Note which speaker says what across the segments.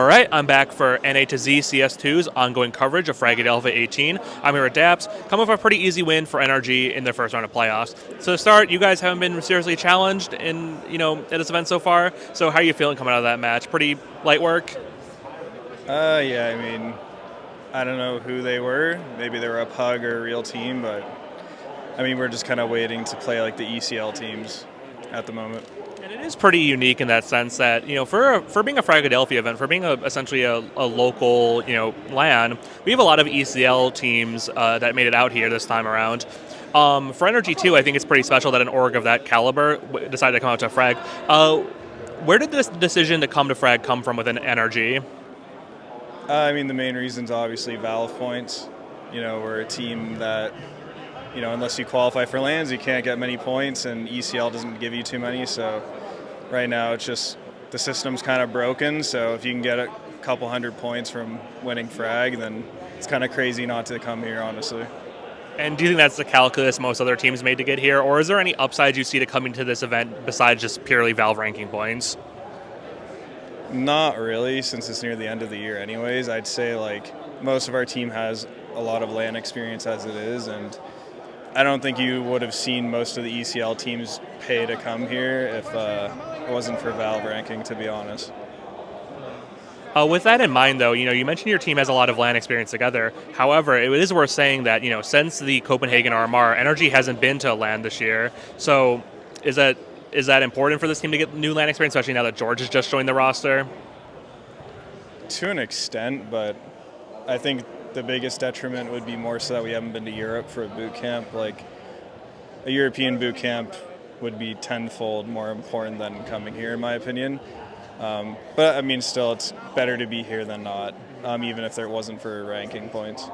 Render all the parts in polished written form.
Speaker 1: All right, I'm back for NA to Z CS2's ongoing coverage of Fragadelphia 18. I'm here at daps, coming off a pretty easy win for NRG in their first round of playoffs. So to start, you guys haven't been seriously challenged at this event so far. So how are you feeling coming out of that match? Pretty light work?
Speaker 2: Yeah, I mean, I don't know who they were. Maybe they were a pug or a real team, but I mean, we're just kind of waiting to play like the ECL teams at the moment.
Speaker 1: And it is pretty unique in that sense that, for being a Fragadelphia event, for being essentially a local, LAN, we have a lot of ECL teams that made it out here this time around. For Energy too, I think it's pretty special that an org of that caliber decided to come out to Frag. Where did this decision to come to Frag come from within Energy?
Speaker 2: I mean, the main reason's obviously Valve points. We're a team that, unless you qualify for LANs, you can't get many points, and ECL doesn't give you too many. So right now, it's just the system's kind of broken. So if you can get a couple hundred points from winning Frag, then it's kind of crazy not to come here, honestly.
Speaker 1: And do you think that's the calculus most other teams made to get here, or is there any upsides you see to coming to this event besides just purely Valve ranking points?
Speaker 2: Not really, since it's near the end of the year anyways. I'd say like most of our team has a lot of LAN experience as it is, and I don't think you would have seen most of the ECL teams pay to come here if it wasn't for Valve ranking, to be honest.
Speaker 1: With that in mind, though, you mentioned your team has a lot of LAN experience together. However, it is worth saying that, since the Copenhagen RMR, Energy hasn't been to LAN this year. So is that important for this team to get new LAN experience, especially now that Jeorge has just joined the roster?
Speaker 2: To an extent, but I think the biggest detriment would be more so that we haven't been to Europe for a boot camp. Like, a European boot camp would be tenfold more important than coming here, in my opinion. But I mean, still, it's better to be here than not, even if there wasn't for ranking points.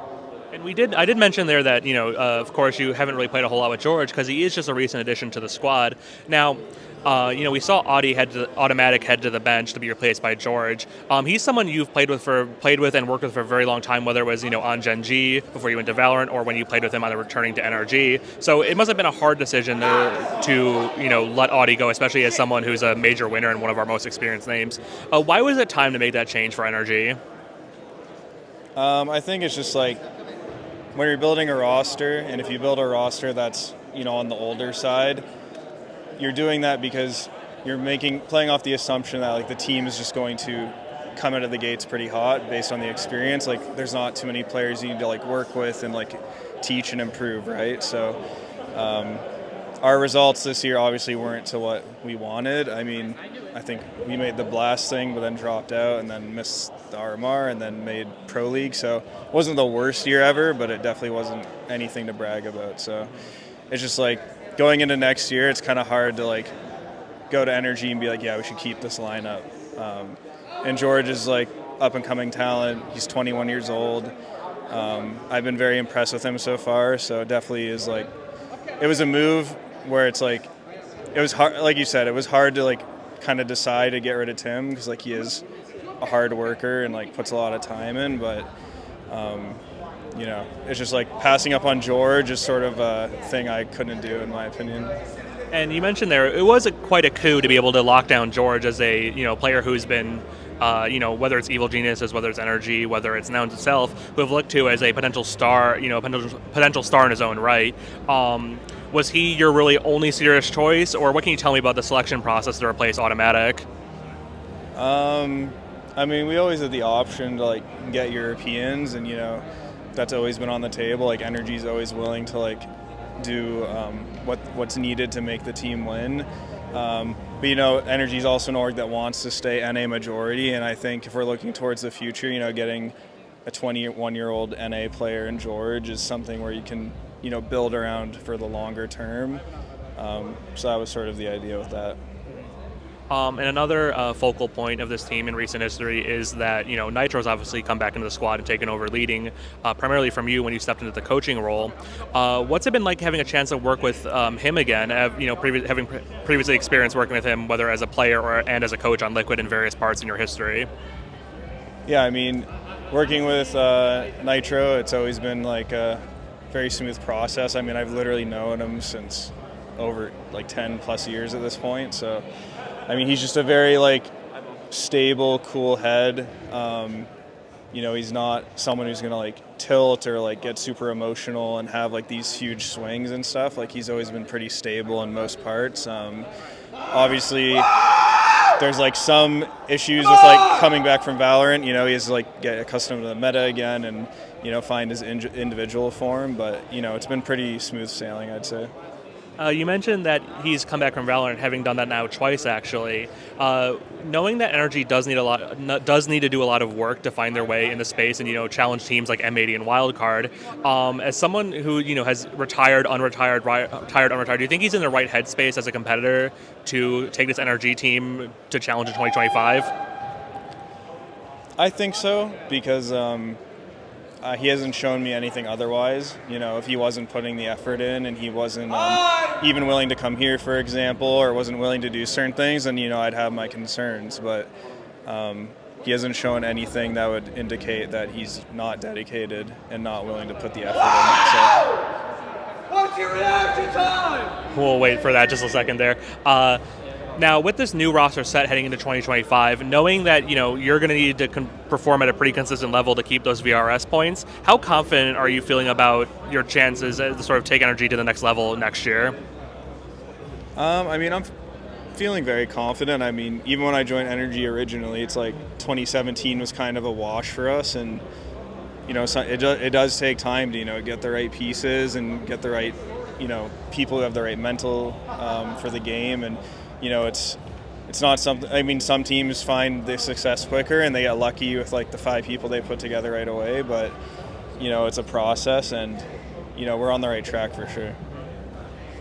Speaker 1: And I did mention there that, of course, you haven't really played a whole lot with Jeorge because he is just a recent addition to the squad. Now, we saw autimatic head to the bench to be replaced by Jeorge. He's someone you've played with and worked with for a very long time, whether it was, on Gen G before you went to Valorant or when you played with him on the returning to NRG. So it must have been a hard decision to let Audi go, especially as someone who's a major winner and one of our most experienced names. Why was it time to make that change for NRG?
Speaker 2: I think it's just like, when you're building a roster, and if you build a roster that's, on the older side, you're doing that because you're playing off the assumption that like the team is just going to come out of the gates pretty hot based on the experience. Like, there's not too many players you need to like work with and like teach and improve, right? So our results this year obviously weren't to what we wanted. I mean, I think we made the blast thing, but then dropped out and then missed the RMR and then made Pro League. So it wasn't the worst year ever, but it definitely wasn't anything to brag about. So it's just like going into next year, it's kind of hard to like go to Energy and be like, yeah, we should keep this lineup. And Jeorge is like up and coming talent. He's 21 years old. I've been very impressed with him so far. So it definitely is like, it was a move where it's like, it was hard, like you said, it was hard to like kind of decide to get rid of Tim because like he is a hard worker and like puts a lot of time in, but it's just like passing up on Jeorge is sort of a thing I couldn't do, in my opinion.
Speaker 1: And you mentioned there, it was quite a coup to be able to lock down Jeorge as a player who's been, whether it's Evil Geniuses, whether it's Energy, whether it's Nouns itself, who have looked to as a potential star, potential star in his own right. Was he your really only serious choice, or what can you tell me about the selection process to replace autimatic?
Speaker 2: I mean, we always had the option to like get Europeans, and that's always been on the table. Like, Energy's always willing to like do what's needed to make the team win. But Energy's also an org that wants to stay NA majority, and I think if we're looking towards the future, getting a 21-year-old NA player in Jeorge is something where you can build around for the longer term. So that was sort of the idea with that.
Speaker 1: And another focal point of this team in recent history is that, Nitro's obviously come back into the squad and taken over leading, primarily from you when you stepped into the coaching role. What's it been like having a chance to work with him again, having previously experienced working with him, whether as a player and as a coach on Liquid in various parts in your history?
Speaker 2: Yeah, I mean, working with Nitro, it's always been like a very smooth process. I mean, I've literally known him since over like 10 plus years at this point. So, I mean, he's just a very like stable, cool head. You know, he's not someone who's gonna like tilt or like get super emotional and have like these huge swings and stuff. Like he's always been pretty stable in most parts. Obviously, there's like some issues with like coming back from Valorant. You know, he has to like get accustomed to the meta again and, you know, find his individual form. But, you know, it's been pretty smooth sailing, I'd say.
Speaker 1: You mentioned that he's come back from Valorant, having done that now twice, actually. Knowing that Energy does need to do a lot of work to find their way in the space and, you know, challenge teams like M80 and Wildcard. As someone who, you know, has retired, unretired, do you think he's in the right headspace as a competitor to take this Energy team to challenge in 2025?
Speaker 2: I think so, because he hasn't shown me anything otherwise. You know, if he wasn't putting the effort in and he wasn't even willing to come here, for example, or wasn't willing to do certain things, then, you know, I'd have my concerns. But he hasn't shown anything that would indicate that he's not dedicated and not willing to put the effort in. So.
Speaker 3: What's your reaction time?
Speaker 1: We'll wait for that just a second there. Now, with this new roster set heading into 2025, knowing that, you know, you're going to need to perform at a pretty consistent level to keep those VRS points, how confident are you feeling about your chances to sort of take Energy to the next level next year?
Speaker 2: I mean, I'm feeling very confident. I mean, even when I joined Energy originally, it's like 2017 was kind of a wash for us, and, you know, so it does take time to, you know, get the right pieces and get the right, you know, people who have the right mental for the game. And, you know, it's not something. I mean, some teams find the success quicker and they get lucky with like the 5 people they put together right away. But, you know, it's a process, and, you know, we're on the right track for sure.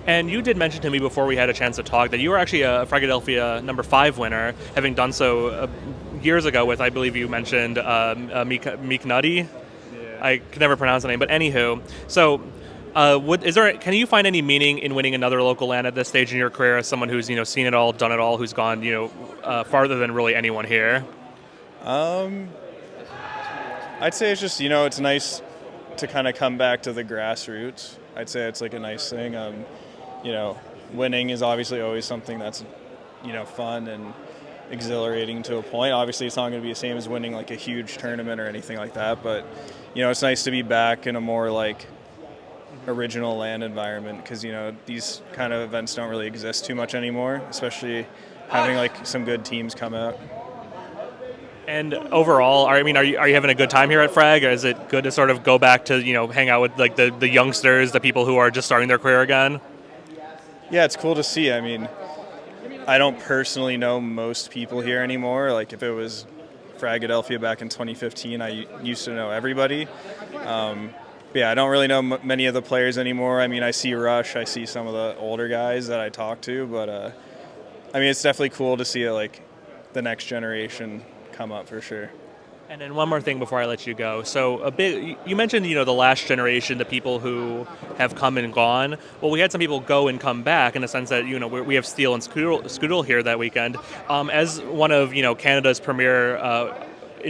Speaker 1: And you did mention to me before we had a chance to talk that you were actually a Fragadelphia number 5 winner, having done so years ago with, I believe you mentioned, Mnmzzz. Yeah. I can never pronounce the name, but anywho. So. Can you find any meaning in winning another local LAN at this stage in your career as someone who's, you know, seen it all, done it all, who's gone, you know, farther than really anyone here?
Speaker 2: I'd say it's just, you know, it's nice to kind of come back to the grassroots. I'd say it's like a nice thing. You know, winning is obviously always something that's, you know, fun and exhilarating to a point. Obviously, it's not going to be the same as winning like a huge tournament or anything like that, but, you know, it's nice to be back in a more like original LAN environment, because, you know, these kind of events don't really exist too much anymore, especially having like some good teams come out.
Speaker 1: And overall, I mean, are you having a good time here at Frag? Or is it good to sort of go back to, you know, hang out with like the youngsters, the people who are just starting their career again?
Speaker 2: Yeah, it's cool to see. I mean, I don't personally know most people here anymore. Like if it was Fragadelphia back in 2015, I used to know everybody. Yeah, I don't really know many of the players anymore. I mean, I see Rush, I see some of the older guys that I talk to, but I mean, it's definitely cool to see like the next generation come up for sure.
Speaker 1: And then one more thing before I let you go. So you mentioned, you know, the last generation, the people who have come and gone. Well, we had some people go and come back in the sense that, you know, we have Steele and Scoodle here that weekend. As one of, you know, Canada's premier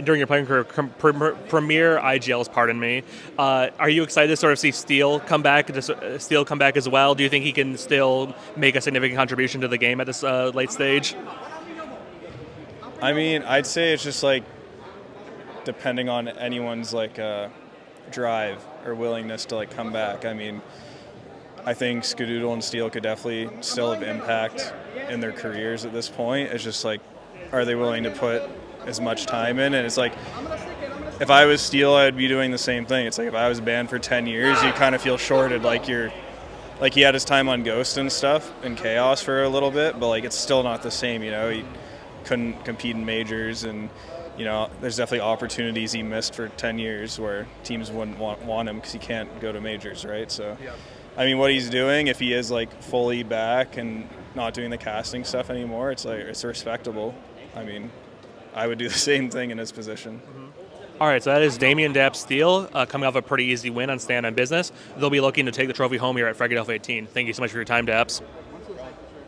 Speaker 1: during your playing career, premier IGLs, pardon me. Are you excited to sort of see Steele come back as well? Do you think he can still make a significant contribution to the game at this late stage?
Speaker 2: I mean, I'd say it's just like depending on anyone's like drive or willingness to like come back. I mean, I think Skadoodle and Steele could definitely still have impact in their careers at this point. It's just like, are they willing to put as much time in? And it's like, if I was Steele, I'd be doing the same thing. It's like if I was banned for 10 years, you kind of feel shorted. Like he had his time on Ghost and stuff and Chaos for a little bit, but like it's still not the same, you know. He couldn't compete in majors, and, you know, there's definitely opportunities he missed for 10 years where teams wouldn't want him because he can't go to majors, right? So, yeah. I mean, what he's doing, if he is like fully back and not doing the casting stuff anymore, it's like, it's respectable. I mean, I would do the same thing in his position. Mm-hmm.
Speaker 1: All right, so that is Damian daps Steele coming off a pretty easy win on Stand on Business. They'll be looking to take the trophy home here at Fragadelphia 18. Thank you so much for your time, Daps.